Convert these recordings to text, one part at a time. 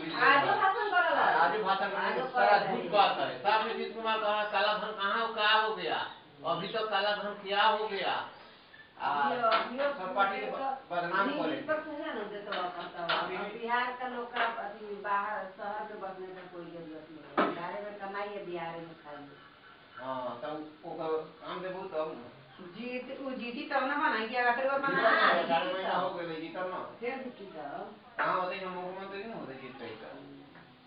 आज भाषण सारा झूठ बात है। साहब नीतीश कुमार कहा काला धन कहाँ हो गया, अभी तो काला धन क्या हो गया, सब पार्टी को बदनाम करे। बिहार का लोग का बाहर शहर में बसने का कोई जरूरत नहीं है, बिहार में कमाइए, बिहार में खाइए। हाँ तब काम देबू तब जीती तब ना बनाएगी, अगर वो बनाएगी 4 महीना हो गए जीतल ना, फिर जीती तब कहाँ होते हैं मुख्यमंत्री नहीं होते जीतते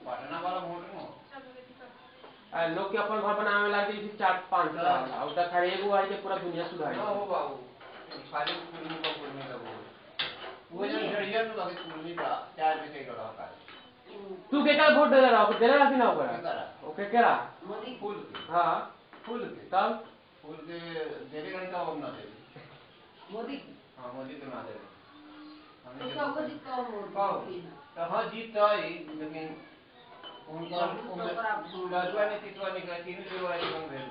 पटना वाला वोट में लोग के अपन घर बनावे लागे 4-5 साल और तक हर एगो आई के पूरा दुनिया सुधार ना हो बाबू खाली कुर्मी का वो जन भेड़िया तो लगे कुर्मी का 4 में से रहा का तू के का वोट दे रहा हो, दे रहा कि ना ओकरा ओके केरा मोदी फूल के हां फूल के तब फूल के देरे गण का हम ना दे मोदी हां मोदी के ना दे हमने तो जीत का मोदी तो हां जीत तो आई लेकिन उनका बाजुआ ने तीसरा निकला 3 चुरवाई बन भेल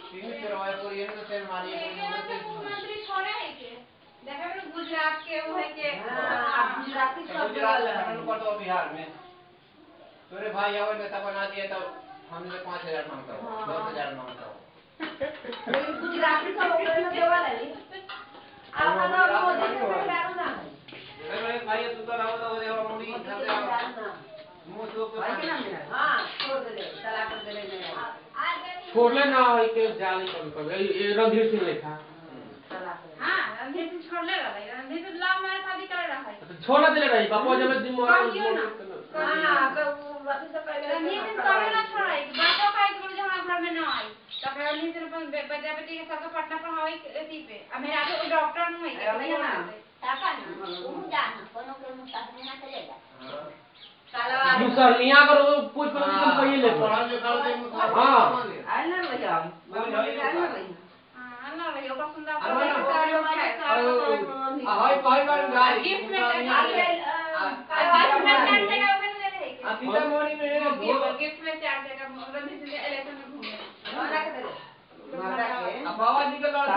3 चुरवाई को ये तो सेल मारी मुख्यमंत्री छोड़े है के देखा मैंने गुजरात के वो है के गुजराती सब गुजरात में तो बिहार में तोरे भाई आवे नेता बना दिए तो हमने 5000 मांगता हो 10000 मांगता हो गुजराती सब ओकरे में देवा लगी आपन मोदी से डालो ना अरे भाई तू तो राव तो देवा मोदी मुंह तो भाई के नाम में हां छोड़ दे तलाक कर दे ले छोड़ले ना है के जाली कभी ये रणधीर सिंह लेखा हां रणधीर सिंह छोड़ ले रहा है, रणधीर सिंह लव मैरिज शादी कर रहा है तो छोड़ दे रही बापू जब दिन मोरा हां तो वैसे से पहले रणधीर सिंह कभी ना छोड़ाई बातों का एक बोले हमारे घर में ना आई तब रणधीर सिंह विद्यापति के सबको पटना पढ़ावे इसी पे अब मेरा तो डॉक्टर नहीं है अभी ना ताका ना वो जाना कोनो के मुताबिक ना चलेगा मुसलिया करो पूछ पर तुम कहिए ले पढ़ा लिखा दे हां आई ना ले जाओ हां ना रही ओका सुंदर हाय भाई बार गाय गिफ्ट में सीतामढ़ी में गिफ्ट में 4 जगह रणधीर सिंह इलेक्शन में घूमे बाबा जी का लड़का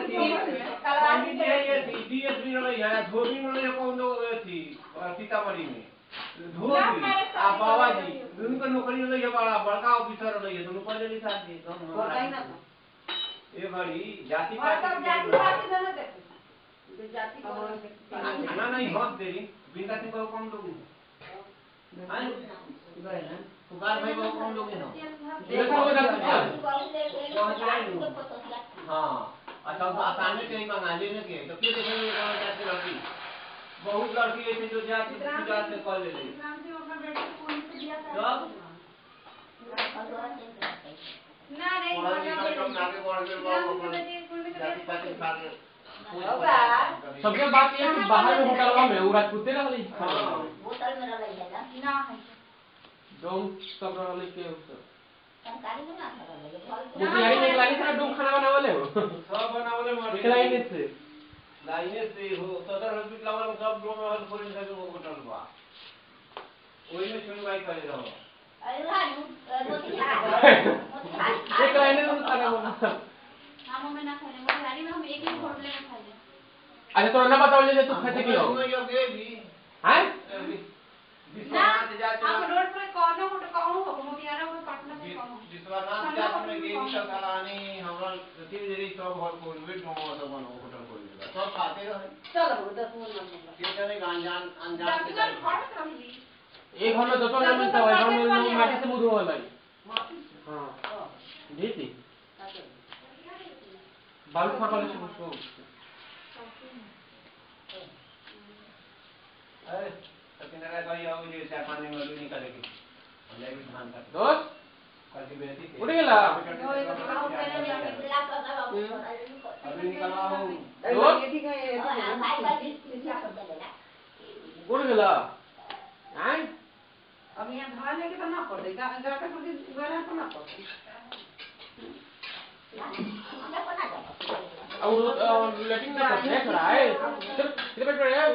जी ये डीएसपी नहीं है धोबी नहीं कौन लोग थी सीतामढ़ी में धोबी बाबा जी दोनों का नौकरी नहीं है बड़ा बड़का ऑफिसर नहीं है दोनों पढ़े लिखा थे ये बड़ी जाति जाति ना नहीं बहुत देरी बिंदा सिंह को कौन लोग हैं गए ना पुकार भाई को कौन लोग हैं देखो हां अच्छा आसानी से ही बंगाली में के तो फिर देखेंगे कौन जाति लड़की बहुत लड़की ऐसे जो जाति से कर ले ना नहीं सबसे बात ये कि बाहर में होटलवा में उ राजपूते रहली होटल में रह गया ना है डोम सब रहली के सरकारी में ना रह मुखियारी में लागी था डोम खाना बनावले हो सब बनावले मर निकलाई से लाइने से हो सदर हॉस्पिटल वाला सब डोम में हर फोरेन से होटल बा ओही में सुनवाई करे रहो अरे रानू एक लाइन में खाना बना हम में ना खाने मोतिहारी में हम एक ही होटल में खाए अच्छा तो ना बताओ ले तू खाते की हो हैं विश्वनाथ जाति हम रोड पर कौन होटल कौन हो मोतिहारी में पटना से कौन विश्वनाथ जाति में गेली सलानी हमरा तीन देरी सब हर कोई वेट नो सब बनो होटल कोई सब खाते रहे चलो 10 मिनट के जने अनजान के जाए एक घर में दो ना मिलता है घर में माटी से मुंह धोवा भाई हां दीदी बालू फाटल से उसको अरे सकिंदरा भाई आओ ये 4-5 दिन में निकालेगी हमने भी धान का दोस्त कल की बेटी उठ गेला अभी निकलवाओ दोस्त उठ गेला हैं अब यहाँ धान लेके तो ना पड़ देगा अंदर का कुछ गला तो ना पड़ और लेटिंग में करते हैं खड़ा है कितने बैठ रहे हैं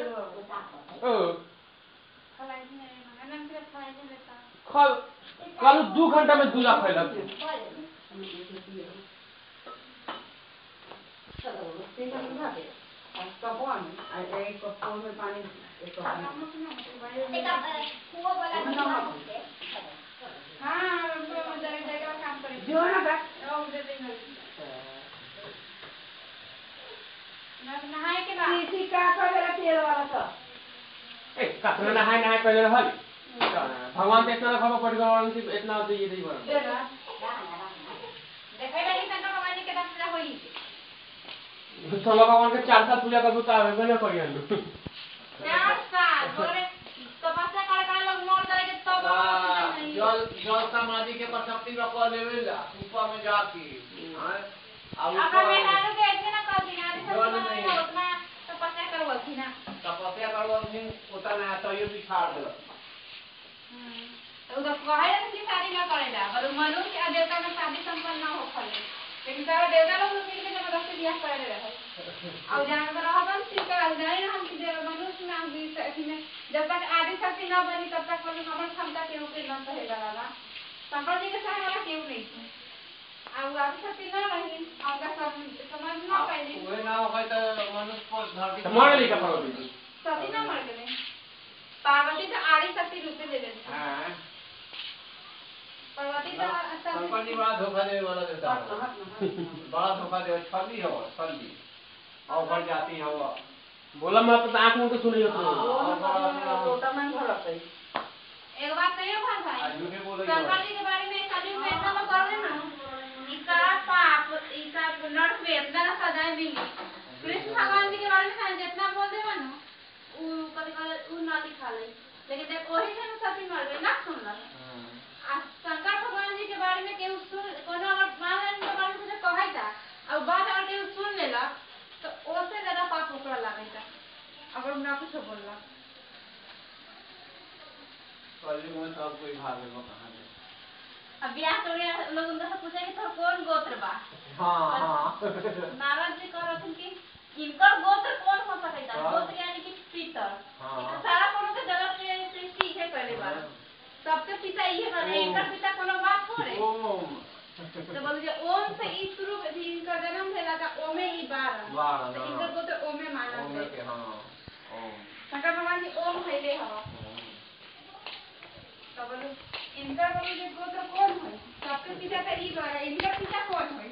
कल 2 घंटा में 2 लाख फैला कपवान एक कप में पानी एक कप नहाए के बाद सीसी का करेला तेल वाला तो ए कतना नहाय नहाय पहले रहल भगवान के इतना खबर पड़ गया इतना तो ये नहीं बना दे ना देखे लगी तक भगवान के दर्शन होई सोला भगवान के 4 साल पूजा करबो त आवे न करियन 4 साल बोले तपस्या कर लोग मर जाए के तब जल जल समाधि के प्रशक्ति में कर लेवेला ऊपर में जाके हां अब अपना बेटा के ऐसे ना कर दिना आदि सब उतना तपस्या करवल थी ना तपस्या करवा दिन उतना तो ये बिछाड़ दे तो उधर कहे कि शादी ना करेला पर मनुष्य के देवता में शादी संपन्न ना हो खले लेकिन सारा देवता लोग मिलके जबरदस्ती बियाह करे रहे और जानवर रहबन ठीक है नहीं हम कि मनुष्य में हम में जब तक आदि शक्ति ना बनी तब तक कोई हमर क्षमता के ऊपर न रहेगा वाला शंकर जी के साथ वाला क्यों नहीं है अब आदि शक्ति ना रही आपका समझ ना पाइली ओए ना होय तो मनुष्य को धरती मर ली का पार्वती सती ना मर गए पार्वती तो आदि शक्ति रूप में ले लेती हां पार्वती तो शंकर जी बड़ा धोखा देने वाला देवता है बड़ा धोखा दे छली हो छली और बढ़ जाती है वो बोला मैं तो आंख मुंह तो सुनी हो तो लोटा में घर पे एक बात कहियो भाई आज झूठे बोल रही शंकर जी के बारे में कलयुग में ऐसा कर दे ना इसका पाप इसका नरक में इतना सजाए मिली कृष्ण भगवान जी के बारे में जितना बोल देवा ना उ कभी उ ना दिखा ले लेकिन देख वही से सती मर गई ना सुनला शंकर भगवान जी के बारे में केहू सुन कोनो अगर महाराज के बारे में कुछ कहै था और बात अगर केहू सुन लेला तो ओसे ज्यादा पाप ओकरा लागेगा अगर ना कुछ बोलला कलयुग में सब कोई भाग में कहां है अब ब्याह करे लोग उनका से पूछे कि तो कौन गोत्र बा हां हां नारद जी कहत कि इनकर गोत्र कौन हो सकता है गोत्र यानी कि पितर सारा कोनो के जगत में सृष्टि है पहले बार सबके पिता ये बने इनकर पिता कोनो बात थोड़े ओम तो बोल जे ओम से ई शुरू भी इनका जन्म भेला था ओमे ई 12 तो इनकर गोत्र ओमे माना ओम है के हां ओम शंकर भगवान जी ओम भइले हवा तो बोल इनकर बोल जे गोत्र कौन है सबके पिता तो ई 12 इनकर पिता कौन है